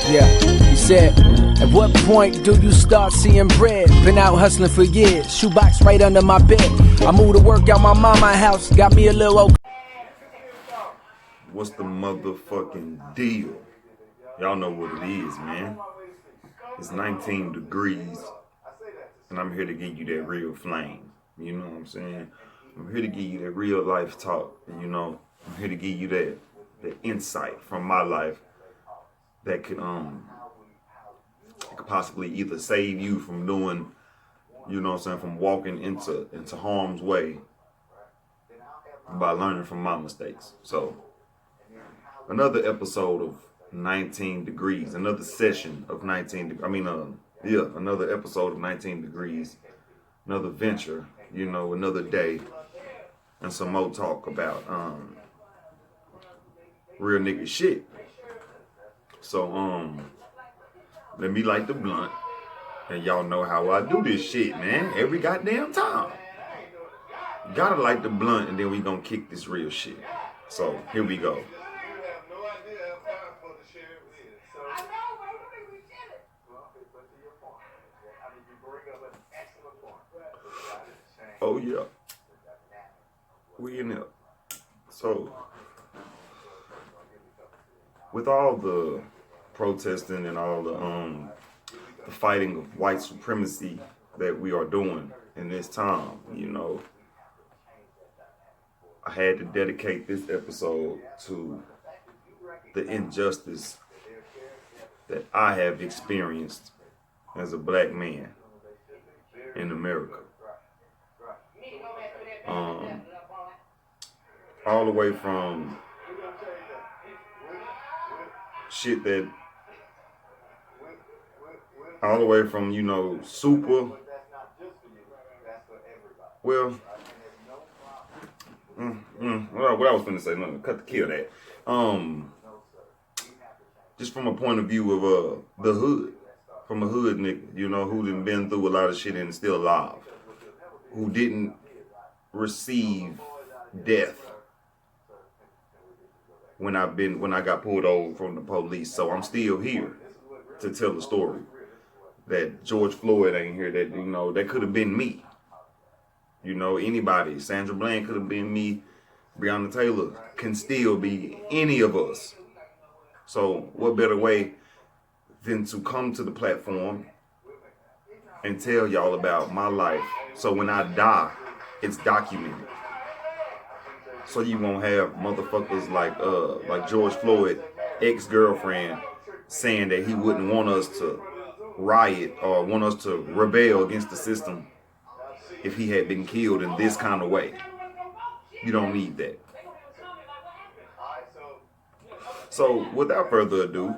Yeah, he said, at what point do you start seeing bread? Been out hustling for years, shoebox right under my bed. I moved to work out my mama's house, got me a little old. What's the motherfucking deal? Y'all know what it is, man. It's 19 degrees, and I'm here to give you that real flame. You know what I'm saying? I'm here to give you that real life talk. You know, I'm here to give you that insight from my life that could possibly either save you from doing, you know what I'm saying, from walking into harm's way by learning from my mistakes. So another episode of 19 degrees, another session of 19 another episode of 19 degrees, another venture, you know, another day, and some more talk about real nigga shit. So let me light the blunt, and y'all know how I do this shit, man, every goddamn time. Gotta light the blunt, and then we gonna kick this real shit. So here we go. Oh yeah, we in there. So with all the protesting and all the fighting of white supremacy that we are doing in this time, you know, I had to dedicate this episode to the injustice that I have experienced as a black man in America. All the way from shit that, all the way from, you know, super, well, what I was finna say, no, cut the kill that. Just from a point of view of the hood, from a hood nigga, you know, who done been through a lot of shit and still alive, who didn't receive death when I got pulled over from the police. So I'm still here to tell the story that George Floyd ain't here, that, you know, that could have been me. You know, anybody, Sandra Bland could have been me, Breonna Taylor can still be any of us. So what better way than to come to the platform and tell y'all about my life, so when I die, it's documented. So you won't have motherfuckers like George Floyd, ex-girlfriend, saying that he wouldn't want us to riot or want us to rebel against the system if he had been killed in this kind of way. You don't need that. So without further ado,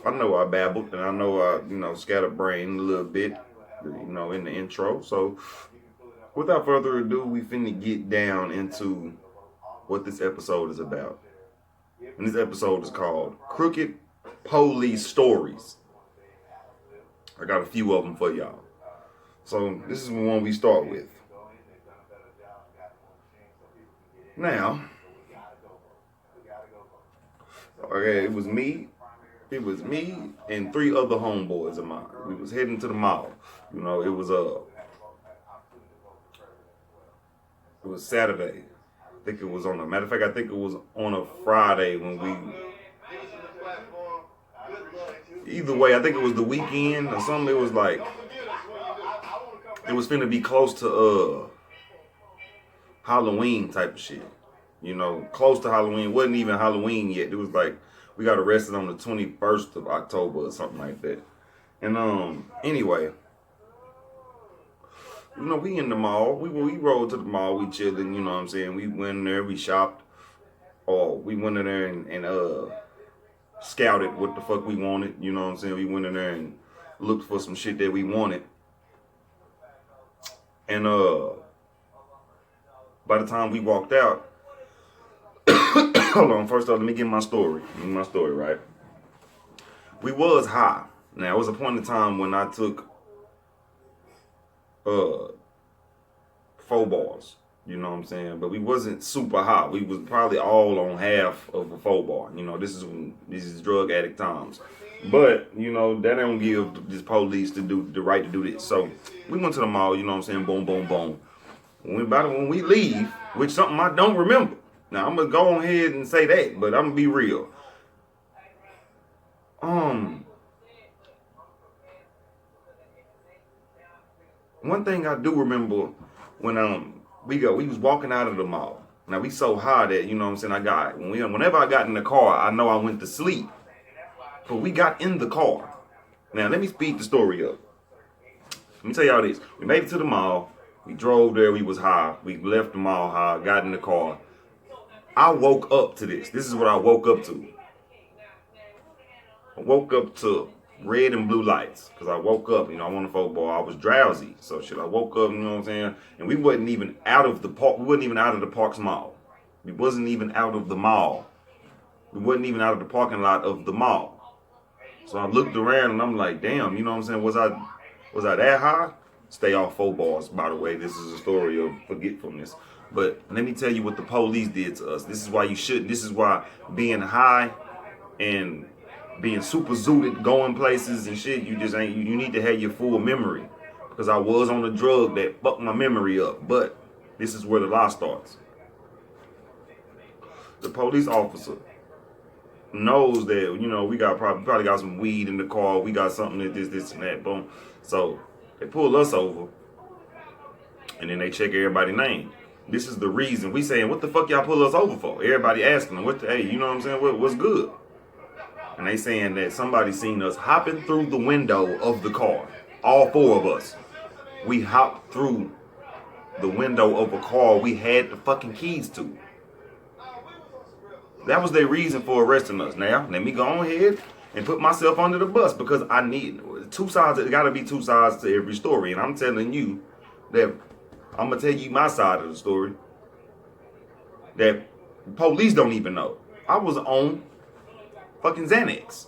I know I babbled and I know I, you know, scatterbrained a little bit, you know, in the intro. So without further ado, we finna get down into what this episode is about. And this episode is called Crooked Police Stories. I got a few of them for y'all. So this is the one we start with. Now, okay, it was me and 3 other homeboys of mine. We was heading to the mall. You know, it was Saturday. I think it was on a matter of fact, I think it was on a Friday when either way, I think it was the weekend or something. It was like, it was finna be close to Halloween type of shit. You know, close to Halloween. It wasn't even Halloween yet. It was like, we got arrested on the 21st of October or something like that. And anyway, you know, we in the mall. We rode to the mall. We chilling. You know what I'm saying? We went in there. We shopped. Or we went in there and scouted what the fuck we wanted. You know what I'm saying? We went in there and looked for some shit that we wanted. And by the time we walked out, hold on. First off, let me get my story. Right? We was high. Now, it was a point in time when I took 4 bars, you know what I'm saying? But we wasn't super high. We was probably all on half of a 4 bar. You know, this is drug addict times. But, you know, that don't give this police to do the right to do this. So we went to the mall, you know what I'm saying? Boom, boom, boom. When we leave, which something I don't remember. Now I'm gonna go ahead and say that, but I'm gonna be real. One thing I do remember when we was walking out of the mall. Now we so high that, you know what I'm saying, whenever I got in the car, I know I went to sleep. But we got in the car. Now let me speed the story up. Let me tell y'all this. We made it to the mall. We drove there. We was high. We left the mall high. Got in the car. I woke up to this. This is what I woke up to. I woke up to red and blue lights. Because I woke up, you know, I won the football. I was drowsy. So shit, I woke up, you know what I'm saying? And we wasn't even out of the park. We wasn't even out of the Parks Mall. We wasn't even out of the mall. We wasn't even out of the parking lot of the mall. So I looked around and I'm like, damn, you know what I'm saying? Was I that high? Stay off 4 bars, by the way. This is a story of forgetfulness. But let me tell you what the police did to us. This is why you shouldn't. This is why being high and being super zooted, going places and shit, you just ain't. You need to have your full memory. Because I was on a drug that fucked my memory up. But this is where the lie starts. The police officer knows that, you know, we got probably got some weed in the car. We got something that this and that. Boom. So they pull us over, and then they check everybody's name. This is the reason we saying, what the fuck y'all pull us over for? Everybody asking them, hey, you know what I'm saying? What's good? And they saying that somebody seen us hopping through the window of the car. All 4 of us. We hopped through the window of a car we had the fucking keys to. That was their reason for arresting us. Now, let me go ahead and put myself under the bus because I need 2 sides. There got to be 2 sides to every story. And I'm telling you that I'm going to tell you my side of the story that police don't even know. I was on fucking Xanax.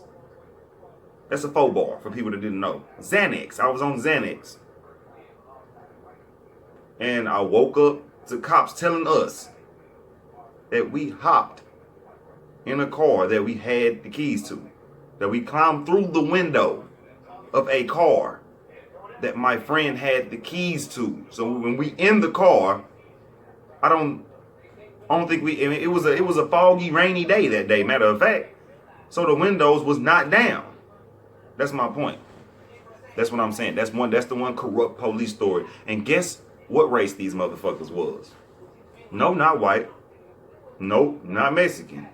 That's a 4 bar for people that didn't know. Xanax. I was on Xanax. And I woke up to cops telling us that we hopped in a car that we had the keys to. That we climbed through the window of a car that my friend had the keys to. So when we in the car, I don't think we. I mean, it was a foggy, rainy day that day. Matter of fact, so the windows was not down. That's my point. That's what I'm saying. That's the one corrupt police story. And guess what race these motherfuckers was? No, not white. Nope, not Mexican.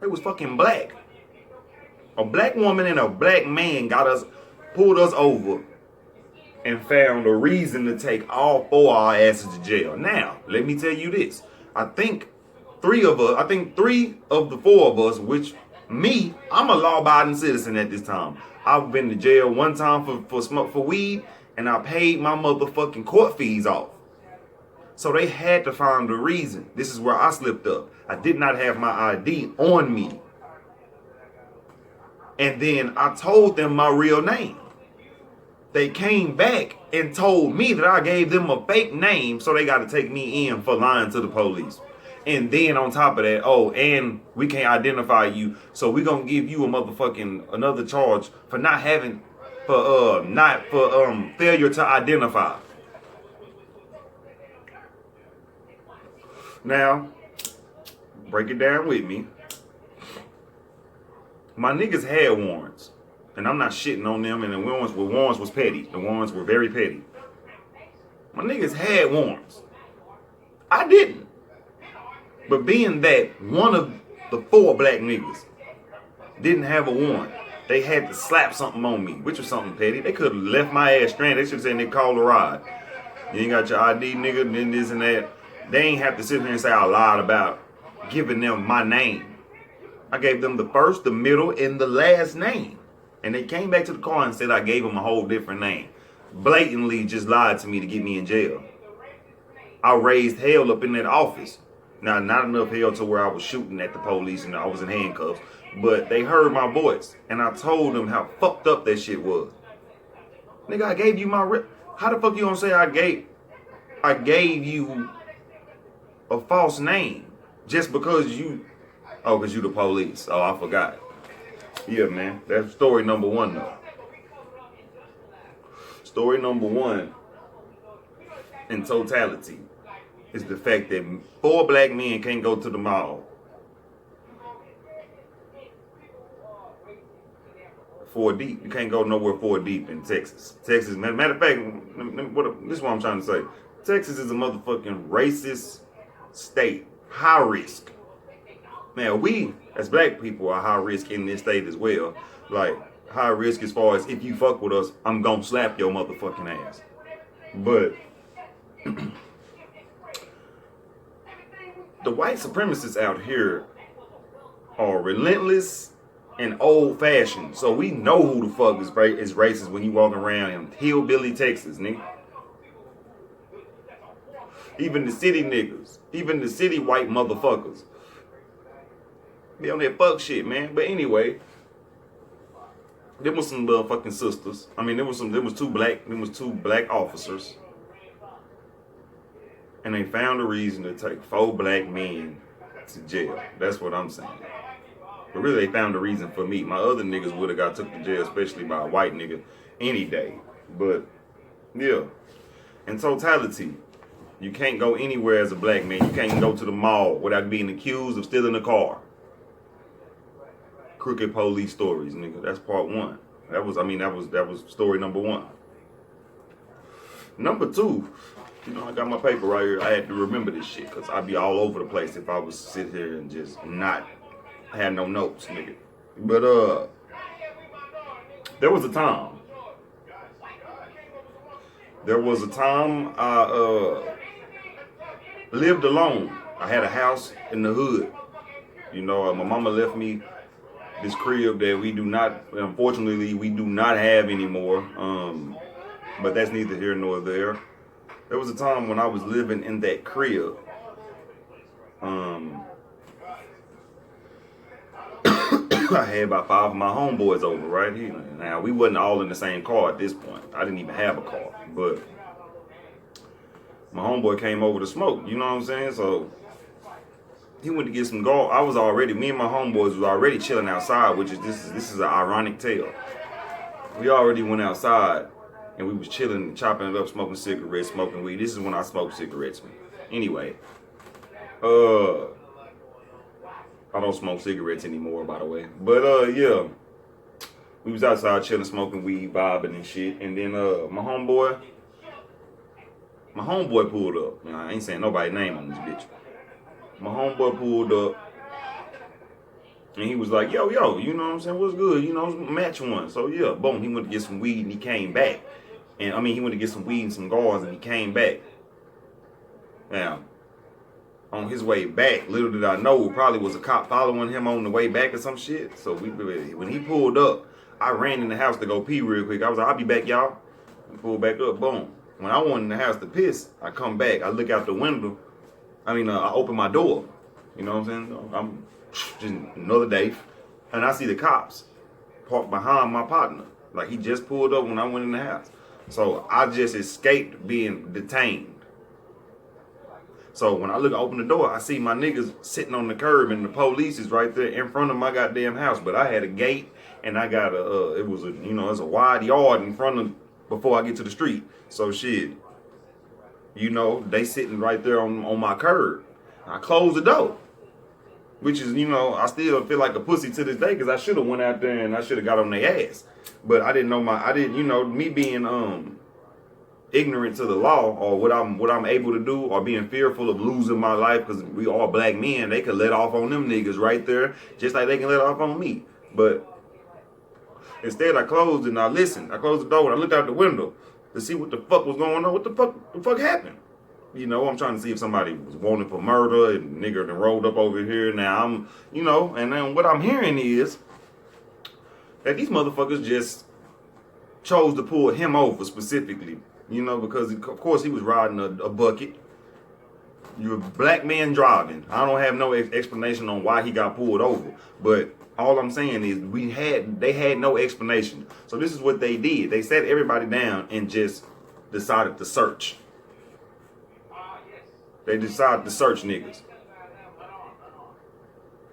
It was fucking black. A black woman and a black man pulled us over and found a reason to take all 4 of our asses to jail. Now, let me tell you this. I think 3 of the 4 of us, which me, I'm a law-abiding citizen at this time. I've been to jail 1 time for weed, and I paid my motherfucking court fees off. So they had to find a reason. This is where I slipped up. I did not have my ID on me. And then I told them my real name. They came back and told me that I gave them a fake name, so they got to take me in for lying to the police. And then on top of that, and we can't identify you, so we're going to give you another charge for failure to identify. Now, break it down with me. My niggas had warrants. And I'm not shitting on them, and the warrants was petty. The warrants were very petty. My niggas had warrants. I didn't. But being that one of the 4 black niggas didn't have a warrant, they had to slap something on me, which was something petty. They could have left my ass stranded. They should have said they called a ride. You ain't got your ID, nigga, and then this and that. They ain't have to sit here and say I lied about giving them my name. I gave them the first, the middle, and the last name. And they came back to the car and said I gave them a whole different name. Blatantly just lied to me to get me in jail. I raised hell up in that office. Now, not enough hell to where I was shooting at the police and I was in handcuffs. But they heard my voice. And I told them how fucked up that shit was. Nigga, I gave you my... How the fuck you gonna say I gave you a false name just because you... Oh, because you the police. Oh, I forgot. Yeah, man. That's story number one, though. Story number one, in totality, is the fact that 4 black men can't go to the mall. 4 deep. You can't go nowhere 4 deep in Texas. Texas, matter of fact, this is what I'm trying to say. Texas is a motherfucking racist state. High risk. Now, we, as black people, are high risk in this state as well. Like, high risk as far as if you fuck with us, I'm gonna slap your motherfucking ass. But the white supremacists out here are relentless and old-fashioned. So we know who the fuck is racist when you walking around in hillbilly Texas, nigga. Even the city niggas, even the city white motherfuckers, be on that fuck shit, man. But anyway, there was some motherfucking sisters. I mean, there was 2 black officers, and they found a reason to take 4 black men to jail. That's what I'm saying. But really, they found a reason for me. My other niggas would have got took to jail, especially by a white nigga, any day. But yeah, in totality, you can't go anywhere as a black man. You can't go to the mall without being accused of stealing a car. Crooked police stories, nigga. That's part 1. That was story number 1. Number 2, you know, I got my paper right here. I had to remember this shit because I'd be all over the place if I was to sit here and just not have no notes, nigga. But there was a time. I lived alone. I had a house in the hood. You know, my mama left me this crib that unfortunately, we do not have anymore. But that's neither here nor there. There was a time when I was living in that crib. I had about 5 of my homeboys over right here. Now, we wasn't all in the same car at this point. I didn't even have a car. But my homeboy came over to smoke. You know what I'm saying? So he went to get some golf. Me and my homeboys was already chilling outside, which is this is an ironic tale. We already went outside and we was chilling, chopping it up, smoking cigarettes, smoking weed. This is when I smoked cigarettes. Anyway, I don't smoke cigarettes anymore, by the way. But yeah, we was outside chilling, smoking weed, vibing and shit. And then my homeboy pulled up. You know, I ain't saying nobody's name on this bitch. My homeboy pulled up, and he was like, yo, you know what I'm saying? What's good? You know, match one. So yeah, boom, he went to get some weed and he came back. And he went to get some weed and some gauze and he came back. Now, on his way back, little did I know, probably was a cop following him on the way back or some shit. So when he pulled up, I ran in the house to go pee real quick. I was like, I'll be back, y'all. And pulled back up, boom. When I went in the house to piss, I come back, I look out the window. I open my door. You know what I'm saying? I'm just another day. And I see the cops parked behind my partner. Like he just pulled up when I went in the house. So I just escaped being detained. So when I open the door, I see my niggas sitting on the curb and the police is right there in front of my goddamn house. But I had a gate and I got it's a wide yard in front of, before I get to the street. So shit, they sitting right there on my curb. I closed the door, which is, I still feel like a pussy to this day because I should have went out there and I should have got on their ass. But I didn't know me being ignorant to the law or what I'm able to do or being fearful of losing my life because we all black men, they could let off on them niggas right there just like they can let off on me. But instead I closed and I listened. I closed the door and I looked out the window to see what the fuck was going on. What the fuck happened? I'm trying to see if somebody was wanted for murder and nigga done rolled up over here. Now I'm, and then what I'm hearing is that these motherfuckers just chose to pull him over specifically, because of course he was riding a bucket. You're a black man driving. I don't have no explanation on why he got pulled over, but all I'm saying is they had no explanation. So this is what they did. They sat everybody down and just decided to search. They decided to search niggas.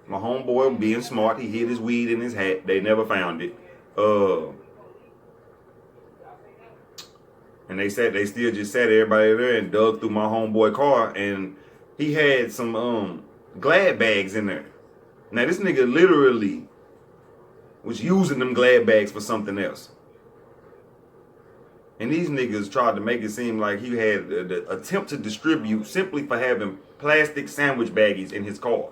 My homeboy being smart, he hid his weed in his hat. They never found it. And they still just sat everybody there and dug through my homeboy car, and he had some Glad bags in there. Now this nigga literally was using them Glad bags for something else. And these niggas tried to make it seem like he had the attempt to distribute simply for having plastic sandwich baggies in his car.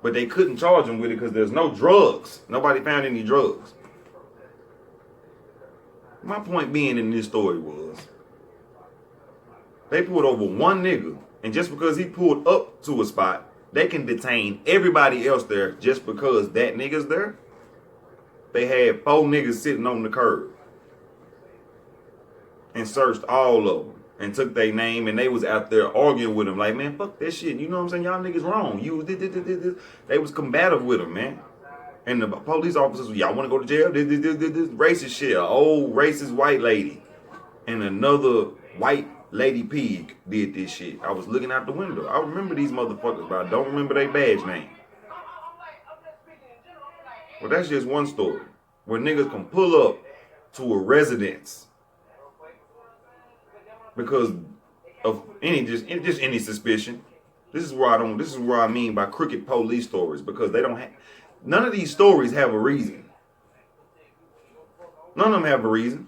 But they couldn't charge him with it because there's no drugs. Nobody found any drugs. My point being in this story was, they pulled over one nigga, and just because he pulled up to a spot, they can detain everybody else there just because that nigga's there. They had 4 niggas sitting on the curb and searched all of them and took their name, and they was out there arguing with him like, man, fuck that shit. You know what I'm saying? Y'all niggas wrong. You this. They was combative with him, man. And the police officers, y'all want to go to jail? This racist shit. An old racist white lady and another white lady pig did this shit. I was looking out the window. I remember these motherfuckers, but I don't remember their badge name. Well, that's just one story where niggas can pull up to a residence because of any suspicion. This is where I mean by crooked police stories, because they don't have, none of these stories have a reason. None of them have a reason.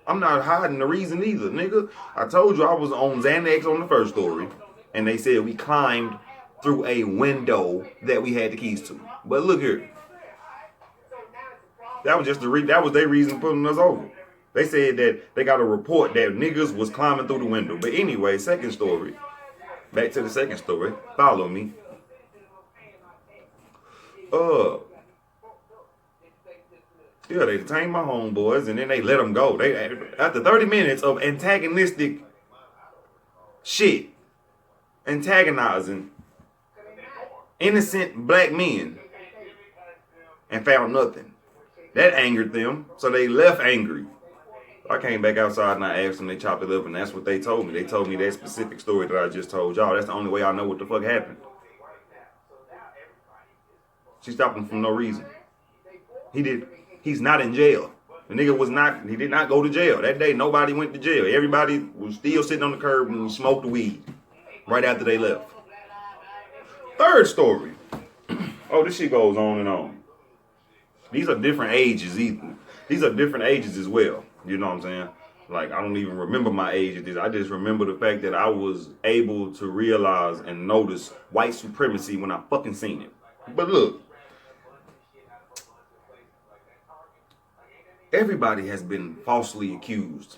I'm not hiding the reason either, nigga. I told you I was on Xanax on the first story, and they said we climbed through a window that we had the keys to. But look here. That was just that was their reason putting us over. They said that they got a report that niggas was climbing through the window. But anyway, second story. Back to the second story. Follow me. Yeah, they detained my homeboys and then they let them go. They, after 30 minutes of antagonistic shit, antagonizing innocent black men, and found nothing. That angered them, so they left angry. I came back outside and I asked them, they chopped it up, and that's what they told me. They told me that specific story that I just told y'all. That's the only way I know what the fuck happened. She stopped him for no reason. He's not in jail. The nigga he did not go to jail. That day, nobody went to jail. Everybody was still sitting on the curb and smoked the weed right after they left. Third story. Oh, this shit goes on and on. These are different ages either. These are different ages as well. You know what I'm saying? Like, I don't even remember my age at this. I just remember the fact that I was able to realize and notice white supremacy when I fucking seen it. But look. Everybody has been falsely accused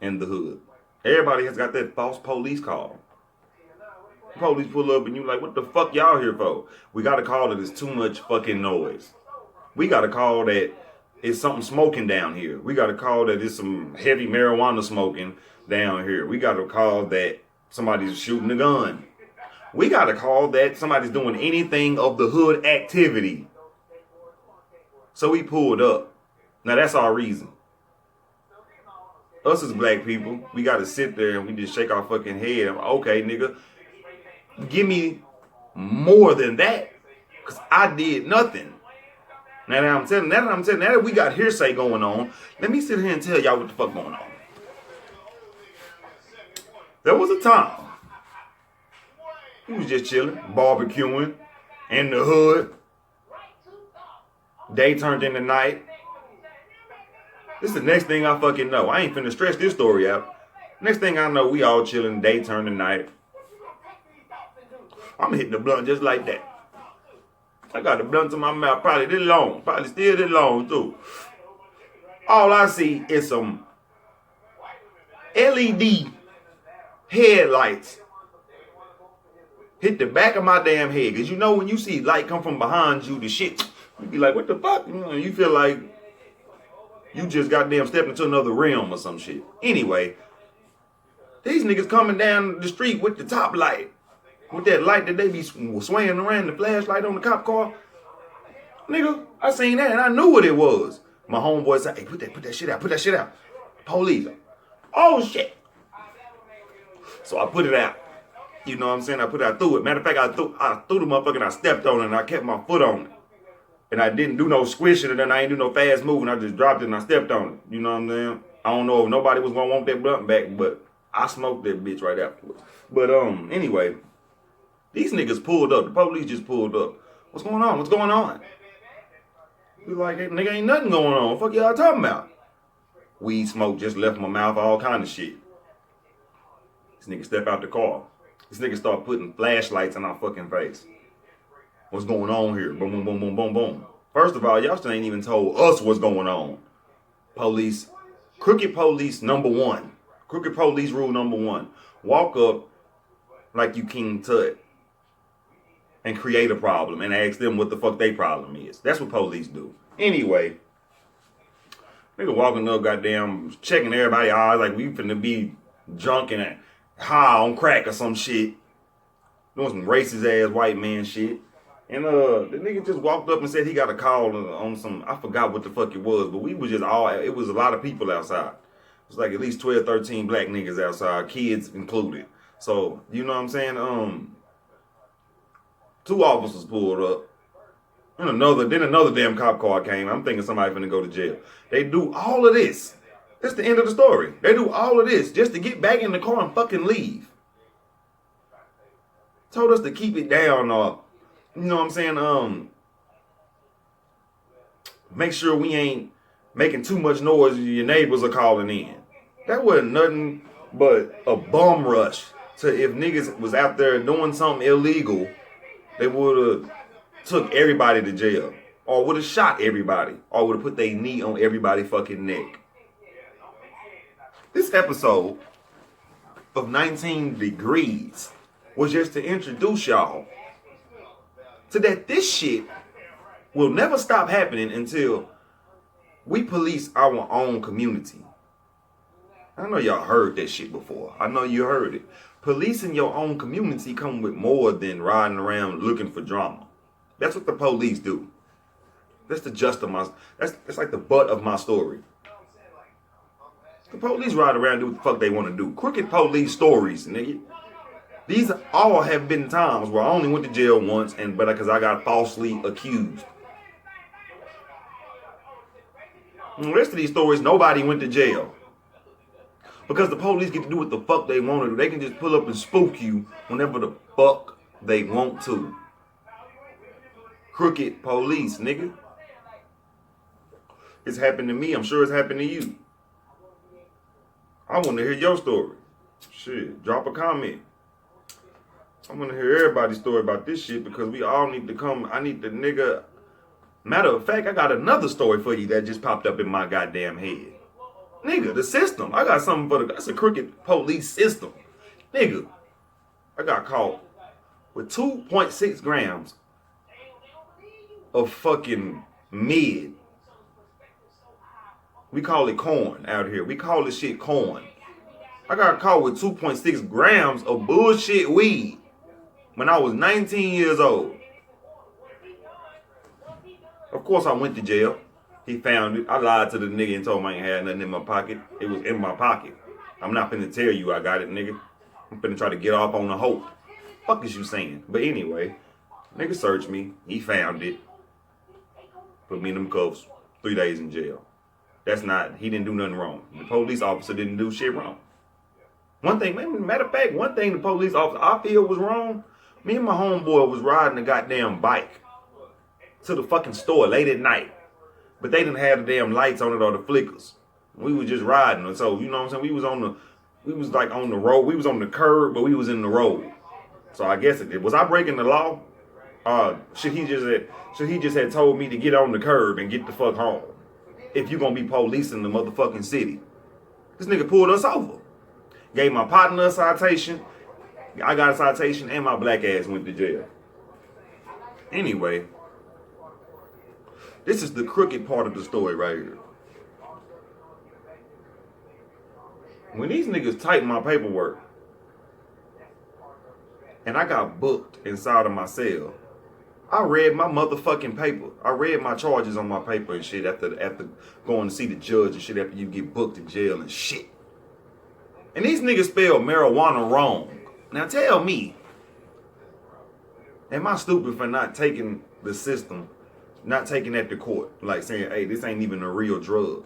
in the hood. Everybody has got that false police call. Police pull up and you like, what the fuck y'all here for? We got a call that it's too much fucking noise. We got a call that it's something smoking down here. We got a call that it's some heavy marijuana smoking down here. We got a call that somebody's shooting a gun. We got a call that somebody's doing anything of the hood activity. So we pulled up. Now that's our reason. Us as black people, we gotta sit there and we just shake our fucking head. Okay, nigga, give me more than that, cause I did nothing. Now that we got hearsay going on, let me sit here and tell y'all what the fuck going on. There was a time we was just chilling, barbecuing in the hood. Day turned into night. This is the next thing I fucking know. I ain't finna stretch this story out. Next thing I know, we all chilling, day turn to night. I'm hitting the blunt just like that. I got the blunt in my mouth, probably this long. Probably still this long, too. All I see is some LED headlights hit the back of my damn head. Because you know when you see light come from behind you, the shit, you be like, what the fuck? You know, you feel like you just goddamn stepped into another realm or some shit. Anyway, these niggas coming down the street with the top light. With that light that they be swaying around, the flashlight on the cop car. Nigga, I seen that and I knew what it was. My homeboy said, hey, put that shit out. Police. Oh, shit. So I put it out. You know what I'm saying? I threw it. Matter of fact, I threw the motherfucker and I stepped on it and I kept my foot on it. And I didn't do no squishing and then I ain't do no fast moving. I just dropped it and I stepped on it. You know what I'm saying? I don't know if nobody was gonna want that blunt back, but I smoked that bitch right afterwards. But anyway, these niggas pulled up. The police just pulled up. What's going on? What's going on? We like, hey, nigga, ain't nothing going on. What the fuck y'all talking about? Weed smoke just left my mouth, all kind of shit. This nigga step out the car. This nigga start putting flashlights in our fucking face. What's going on here? Boom, boom, boom, boom, boom, boom. First of all, y'all still ain't even told us what's going on. Police, crooked police number one. Crooked police rule number one. Walk up like you King Tut and create a problem and ask them what the fuck they problem is. That's what police do. Anyway, nigga walking up, goddamn, checking everybody eyes like we finna be drunk and high on crack or some shit. Doing some racist ass white man shit. And the nigga just walked up and said he got a call on some, I forgot what the fuck it was, but we was just all, it was a lot of people outside. It was like at least 12, 13 black niggas outside, kids included. So, you know what I'm saying? 2 officers pulled up. And then another damn cop car came. I'm thinking somebody finna go to jail. They do all of this. That's the end of the story. They do all of this just to get back in the car and fucking leave. Told us to keep it down, you know what I'm saying? Make sure we ain't making too much noise. Your neighbors are calling in. That wasn't nothing but a bum rush to if niggas was out there doing something illegal, they would have took everybody to jail, or would have shot everybody, or would have put their knee on everybody's fucking neck. This episode of 19 Degrees was just to introduce y'all to that this shit will never stop happening until we police our own community. I know y'all heard that shit before. I know you heard it. Policing your own community come with more than riding around looking for drama. That's what the police do. That's the gist of my, that's like the butt of my story. The police ride around and do what the fuck they want to do. Crooked police stories, nigga. These all have been times where I only went to jail once, but because I got falsely accused. And the rest of these stories, nobody went to jail. Because the police get to do what the fuck they want to do. They can just pull up and spook you whenever the fuck they want to. Crooked police, nigga. It's happened to me. I'm sure it's happened to you. I want to hear your story. Shit, drop a comment. I want to hear everybody's story about this shit because we all need to come. I need the nigga. Matter of fact, I got another story for you that just popped up in my goddamn head. Nigga, the system. I got something for that's a crooked police system. Nigga, I got caught with 2.6 grams of fucking mid. We call it corn out here. We call this shit corn. I got caught with 2.6 grams of bullshit weed when I was 19 years old. Of course, I went to jail. He found it. I lied to the nigga and told him I ain't had nothing in my pocket. It was in my pocket. I'm not finna tell you I got it, nigga. I'm finna try to get off on the hope. Fuck is you saying? But anyway, nigga searched me. He found it. Put me in them cuffs. 3 days in jail. That's not, he didn't do nothing wrong. The police officer didn't do shit wrong. One thing, matter of fact, one thing the police officer I feel was wrong, me and my homeboy was riding a goddamn bike to the fucking store late at night. But they didn't have the damn lights on it or the flickers. We was just riding. So, you know what I'm saying? We was like on the road. We was on the curb, but we was in the road. So I guess it did. Was I breaking the law? Should he just had told me to get on the curb and get the fuck home? If you gonna be policing the motherfucking city. This nigga pulled us over. Gave my partner a citation. I got a citation and my black ass went to jail. Anyway, this is the crooked part of the story right here. When these niggas typed my paperwork and I got booked inside of my cell, I read my motherfucking paper. I read my charges on my paper and shit after going to see the judge and shit after you get booked in jail and shit. And these niggas spelled marijuana wrong. Now tell me, Am I stupid for not taking the system, not taking that to court? Like saying, hey, this ain't even a real drug.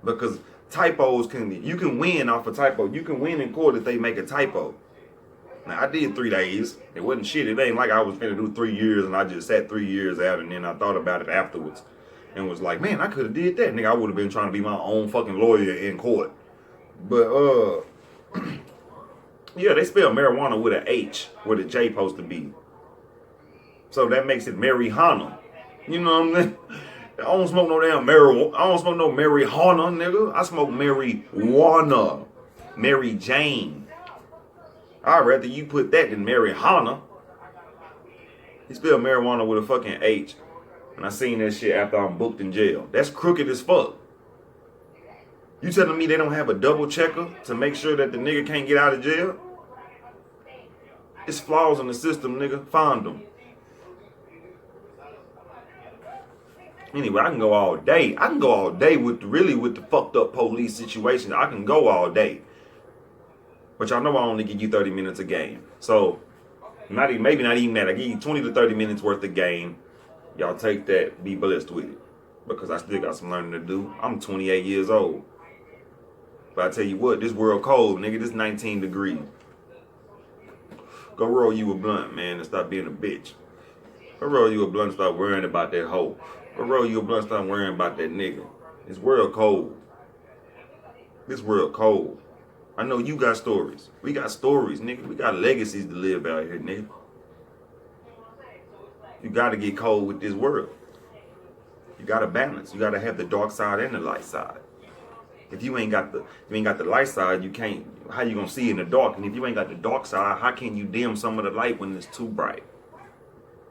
Because typos you can win off a typo. You can win in court if they make a typo. Now, I did 3 days. It wasn't shit. It ain't like I was finna do 3 years and I just sat 3 years out and then I thought about it afterwards. And was like, man, I could have did that. Nigga, I would have been trying to be my own fucking lawyer in court. But, yeah, they spell marijuana with an H where the J supposed to be. So that makes it marijuana. You know what I'm saying? I don't smoke no damn marijuana. I don't smoke no marijuana, nigga. I smoke marijuana. Mary Jane. I'd rather you put that than marijuana. He spelled marijuana with a fucking H. And I seen that shit after I'm booked in jail. That's crooked as fuck. You telling me they don't have a double checker to make sure that the nigga can't get out of jail? It's flaws in the system, nigga. Find them. Anyway, I can go all day. I can go all day with the fucked up police situation. I can go all day. But y'all know I only give you 30 minutes a game. So, maybe not even that. I give you 20 to 30 minutes worth of game. Y'all take that, be blessed with it. Because I still got some learning to do. I'm 28 years old. But I tell you what, this world cold, nigga. This 19 degrees. Go roll you a blunt, man, and stop being a bitch. Go roll you a blunt and stop worrying about that hoe. Go roll you a blunt and stop worrying about that nigga. This world cold. This world cold. I know you got stories. We got stories, nigga. We got legacies to live out here, nigga. You gotta get cold with this world. You gotta balance. You gotta have the dark side and the light side. If you ain't got the light side, you can't. How you gonna see in the dark? And if you ain't got the dark side, how can you dim some of the light when it's too bright?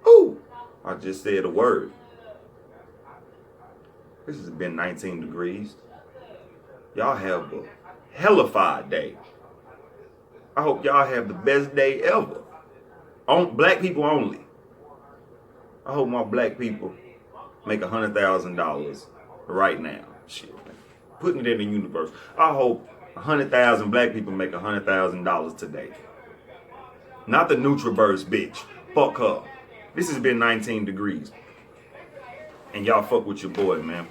Ooh, I just said a word. This has been 19 degrees. Y'all have a hellified day. I hope y'all have the best day ever. On black people only. I hope my black people make $100,000 right now. Shit, man. Putting it in the universe. I hope 100,000 black people make $100,000 today. Not the Nutriverse bitch. Fuck her. This has been 19 degrees. And y'all fuck with your boy, man.